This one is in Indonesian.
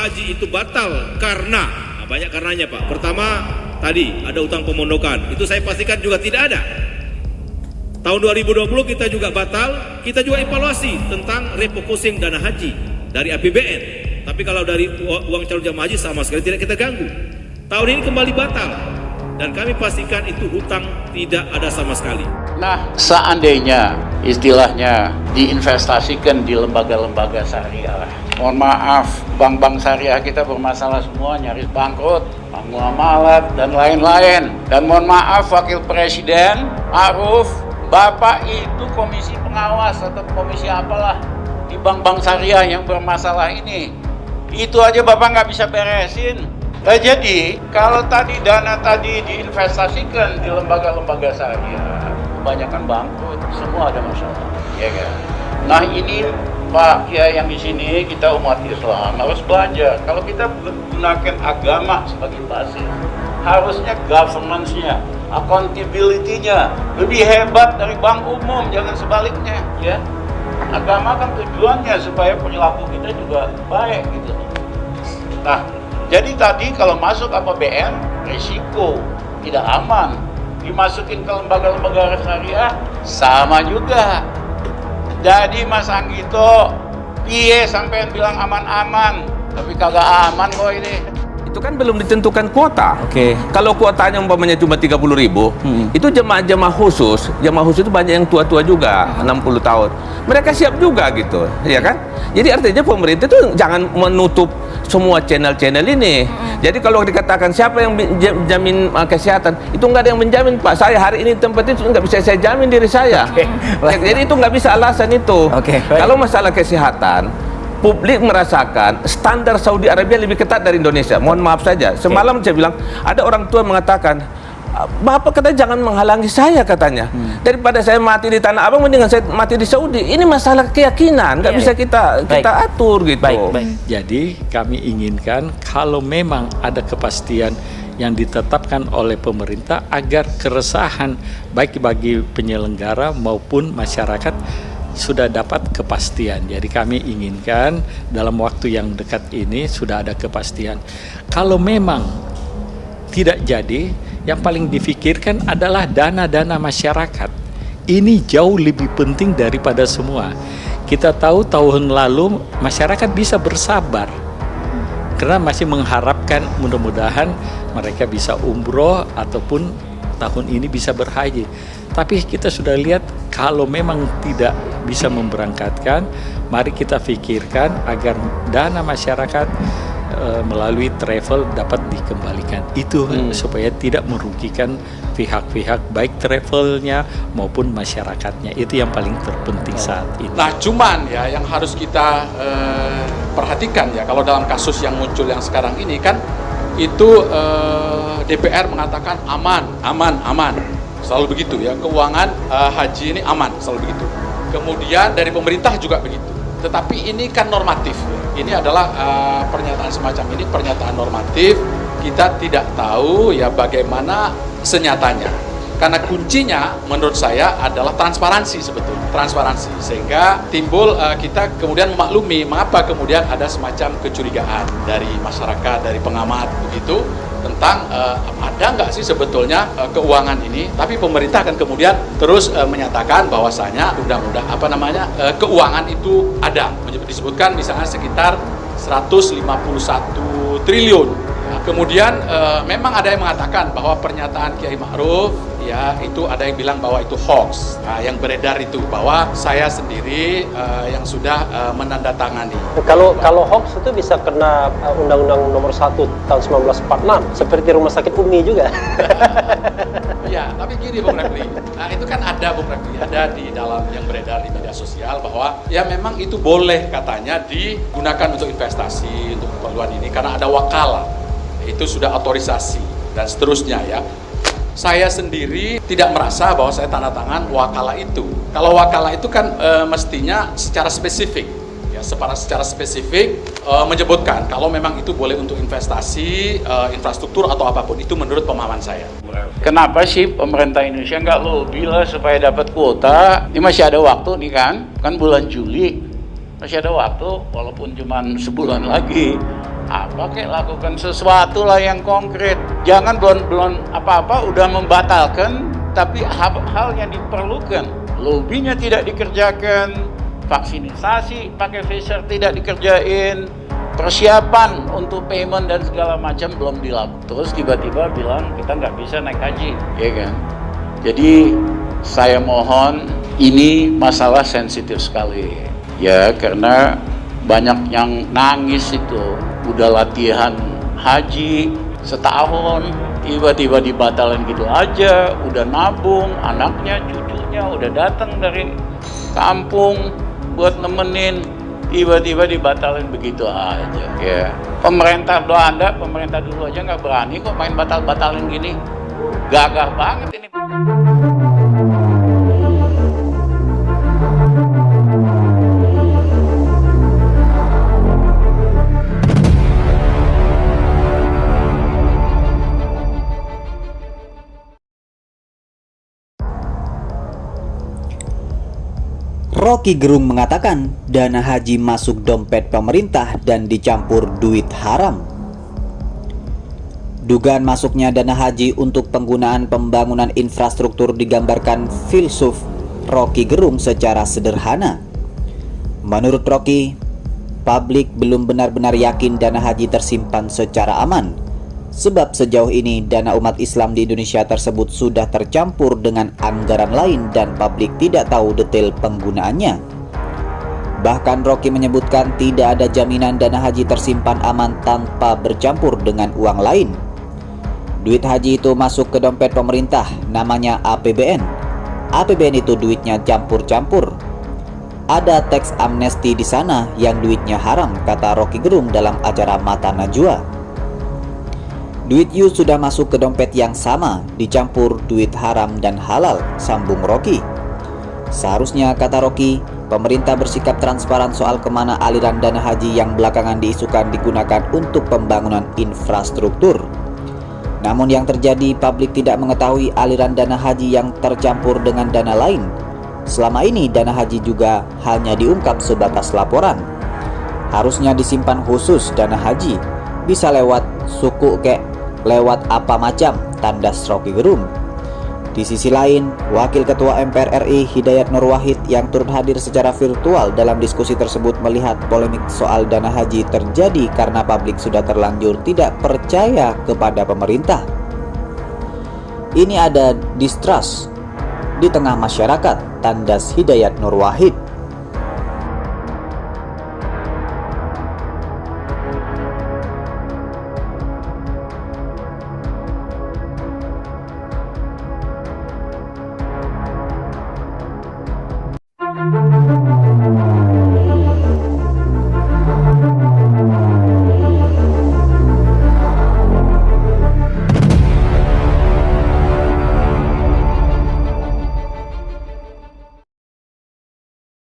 haji itu batal karena banyak karenanya Pak. Pertama, tadi ada utang pemondokan. Itu saya pastikan juga tidak ada. Tahun 2020 kita juga batal, kita juga evaluasi tentang refocusing dana haji dari APBN. Tapi kalau dari uang calon jamaah haji sama sekali tidak kita ganggu. Tahun ini kembali batal dan kami pastikan itu hutang tidak ada sama sekali. Nah, seandainya istilahnya diinvestasikan di lembaga-lembaga syariah, mohon maaf, bank-bank syariah kita bermasalah semua, nyaris bangkrut, bank muamalat dan lain-lain. Dan mohon maaf, Wakil Presiden Ma'ruf, Bapak itu komisi pengawas atau komisi apalah di bank-bank syariah yang bermasalah ini. Itu aja Bapak nggak bisa beresin. Nah, jadi kalau tadi dana tadi diinvestasikan di lembaga-lembaga syariah, kebanyakan bangkrut, semua ada masalah, ya kan? Nah ini Pak Kiai yang di sini, kita umat Islam harus belajar. Kalau kita menggunakan agama sebagai basis, harusnya governance-nya, accountability-nya lebih hebat dari bank umum, jangan sebaliknya, ya. Agama kan tujuannya supaya perilaku kita juga baik gitu. Nah, jadi tadi kalau masuk APBN, risiko tidak aman. Dimasukin ke lembaga-lembaga syariah, sama juga. Jadi Mas Anggito, piye sampean bilang aman-aman, tapi kagak aman kok ini. Itu kan belum ditentukan kuota. Oke. Kalau kuotanya umpamanya cuma 30.000, itu jemaah khusus itu banyak yang tua-tua juga, 60 tahun. Mereka siap juga gitu, ya kan? Jadi artinya pemerintah itu jangan menutup semua channel-channel ini. Jadi kalau dikatakan siapa yang menjamin kesehatan, itu nggak ada yang menjamin Pak. Saya hari ini tempat itu nggak bisa saya jamin diri saya. Jadi itu nggak bisa alasan itu. Kalau masalah kesehatan, publik merasakan standar Saudi Arabia lebih ketat dari Indonesia. Mohon maaf saja. Semalam saya bilang ada orang tua mengatakan, Bapak katanya jangan menghalangi saya katanya. Daripada saya mati di Tanah Abang, mendingan saya mati di Saudi. Ini masalah keyakinan, nggak bisa kita atur gitu. Jadi kami inginkan kalau memang ada kepastian yang ditetapkan oleh pemerintah agar keresahan baik bagi penyelenggara maupun masyarakat sudah dapat kepastian. Jadi kami inginkan dalam waktu yang dekat ini sudah ada kepastian. Kalau memang tidak jadi, yang paling difikirkan adalah dana-dana masyarakat. Ini jauh lebih penting daripada semua. Kita tahu tahun lalu masyarakat bisa bersabar karena masih mengharapkan mudah-mudahan mereka bisa umroh ataupun tahun ini bisa berhaji. Tapi kita sudah lihat kalau memang tidak bisa memberangkatkan, mari kita pikirkan agar dana masyarakat melalui travel dapat dikembalikan. Itu supaya tidak merugikan pihak-pihak baik travelnya maupun masyarakatnya. Itu yang paling terpenting saat ini. Nah, cuman ya yang harus kita perhatikan ya, kalau dalam kasus yang muncul yang sekarang ini kan itu DPR mengatakan aman. Selalu begitu ya, keuangan haji ini aman, selalu begitu. Kemudian dari pemerintah juga begitu. Tetapi ini kan normatif. Ini adalah pernyataan semacam ini, pernyataan normatif. Kita tidak tahu ya bagaimana senyatanya. Karena kuncinya menurut saya adalah transparansi sebetulnya. Transparansi. Sehingga timbul kita kemudian memaklumi mengapa kemudian ada semacam kecurigaan dari masyarakat, dari pengamat begitu. Tentang ada nggak sih sebetulnya keuangan ini, tapi pemerintah akan kemudian terus menyatakan bahwasanya undang-undang keuangan itu ada, disebutkan misalnya sekitar 151 triliun. Kemudian memang ada yang mengatakan bahwa pernyataan Kiai Ma'ruf ya itu ada yang bilang bahwa itu hoax. Nah, yang beredar itu bahwa saya sendiri yang sudah menandatangani. Kalau hoax itu bisa kena Undang-Undang Nomor 1 tahun 1946 seperti Rumah Sakit Umi juga. Ya, tapi gini Bung Refli. Nah, itu kan ada Bung Refli, ada di dalam yang beredar di media sosial bahwa ya memang itu boleh katanya digunakan untuk investasi untuk keperluan ini karena ada wakalah. Itu sudah otorisasi dan seterusnya ya. Saya sendiri tidak merasa bahwa saya tanda tangan wakalah itu. Kalau wakalah itu kan mestinya secara spesifik, ya secara spesifik menyebutkan kalau memang itu boleh untuk investasi, infrastruktur atau apapun itu menurut pemahaman saya. Kenapa sih pemerintah Indonesia nggak lobby lah supaya dapat kuota? Ini masih ada waktu nih kan bulan Juli masih ada waktu walaupun cuma sebulan lagi. apa kek, lakukan sesuatu lah yang konkret. Jangan belum apa-apa udah membatalkan, tapi hal yang diperlukan. Lobbynya tidak dikerjakan, vaksinasi pakai Pfizer tidak dikerjain, persiapan untuk payment dan segala macam belum dilakukan. Terus tiba-tiba bilang kita nggak bisa naik haji, ya kan? Jadi saya mohon, ini masalah sensitif sekali, ya, karena banyak yang nangis itu, udah latihan haji setahun, tiba-tiba dibatalin gitu aja, udah nabung, anaknya, cucunya udah datang dari kampung buat nemenin, tiba-tiba dibatalin begitu aja, ya. Pemerintah Belanda, pemerintah dulu aja nggak berani kok main batalin gini, gagah banget ini. Rocky Gerung mengatakan dana haji masuk dompet pemerintah dan dicampur duit haram. Dugaan masuknya dana haji untuk penggunaan pembangunan infrastruktur digambarkan filsuf Rocky Gerung secara sederhana. Menurut Rocky, publik belum benar-benar yakin dana haji tersimpan secara aman. Sebab sejauh ini dana umat Islam di Indonesia tersebut sudah tercampur dengan anggaran lain dan publik tidak tahu detail penggunaannya. Bahkan Rocky menyebutkan tidak ada jaminan dana haji tersimpan aman tanpa bercampur dengan uang lain. Duit haji itu masuk ke dompet pemerintah, namanya APBN. APBN itu duitnya campur-campur. Ada teks amnesti di sana yang duitnya haram, kata Rocky Gerung dalam acara Mata Najwa. Duit you sudah masuk ke dompet yang sama, dicampur duit haram dan halal, sambung Rocky. Seharusnya, kata Rocky, pemerintah bersikap transparan soal kemana aliran dana haji yang belakangan diisukan digunakan untuk pembangunan infrastruktur. Namun yang terjadi, publik tidak mengetahui aliran dana haji yang tercampur dengan dana lain. Selama ini dana haji juga hanya diungkap sebatas laporan. Harusnya disimpan khusus dana haji, bisa lewat suku kek, lewat apa macam, tandas Rocky Gerung. Di sisi lain, Wakil Ketua MPR RI Hidayat Nur Wahid yang turut hadir secara virtual dalam diskusi tersebut melihat polemik soal dana haji terjadi karena publik sudah terlanjur tidak percaya kepada pemerintah. Ini ada distrust di tengah masyarakat, tandas Hidayat Nur Wahid.